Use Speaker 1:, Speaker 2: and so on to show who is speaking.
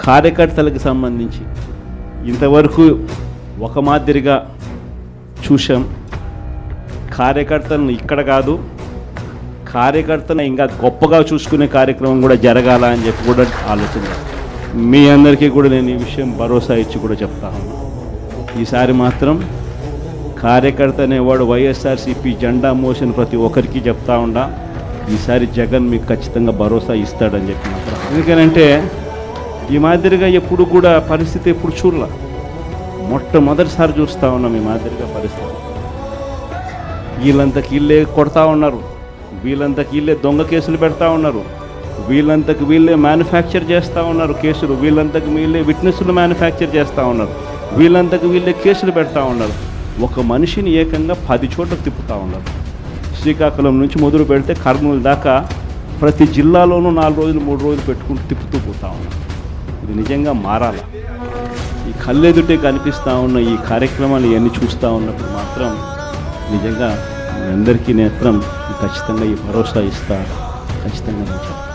Speaker 1: కార్యకర్తలకు సంబంధించి ఇంతవరకు ఒక మాదిరిగా చూసాం. కార్యకర్తలను ఇక్కడ కాదు, కార్యకర్తను ఇంకా గొప్పగా చూసుకునే కార్యక్రమం కూడా జరగాల అని చెప్పి కూడా ఆలోచన. మీ అందరికీ కూడా నేను ఈ విషయం భరోసా ఇచ్చి కూడా చెప్తాను. ఈసారి మాత్రం కార్యకర్త అనేవాడు వైఎస్ఆర్సీపీ జెండా మోసిన ప్రతి ఒక్కరికి చెప్తా ఉండా, ఈసారి జగన్ మీకు ఖచ్చితంగా భరోసా ఇస్తాడని చెప్పి మాత్రం. ఎందుకనంటే ఈ మాదిరిగా ఎప్పుడు కూడా పరిస్థితి ఎప్పుడు చూడలా, మొట్టమొదటిసారి చూస్తూ ఉన్నాం ఈ మాదిరిగా పరిస్థితి. వీళ్ళంతకు వీళ్ళే కొడతా ఉన్నారు, వీళ్ళంతకు వీళ్ళే దొంగ కేసులు పెడతా ఉన్నారు, వీళ్ళంతకు వీళ్ళే మ్యానుఫ్యాక్చర్ చేస్తూ ఉన్నారు కేసులు, వీళ్ళంతకు వీళ్ళే విట్నెస్లు మ్యానుఫ్యాక్చర్ చేస్తూ ఉన్నారు, వీళ్ళంతకు వీళ్ళే కేసులు పెడతా ఉన్నారు. ఒక మనిషిని ఏకంగా 10 చోట్ల తిప్పుతూ ఉన్నారు. శ్రీకాకుళం నుంచి మొదలు పెడితే కర్నూలు దాకా ప్రతి జిల్లాలోనూ 4 రోజులు 3 రోజులు పెట్టుకుంటూ తిప్పుతూ పోతూ ఉన్నారు. ఇది నిజంగా మారాల. ఈ కళ్ళెదుటే కనిపిస్తూ ఉన్న ఈ కార్యక్రమాలు ఇవన్నీ చూస్తూ ఉన్నప్పుడు మాత్రం నిజంగా మీ అందరికీ నేత్రం ఖచ్చితంగా ఈ భరోసా ఇస్తా, ఖచ్చితంగా నేను చెప్తాను.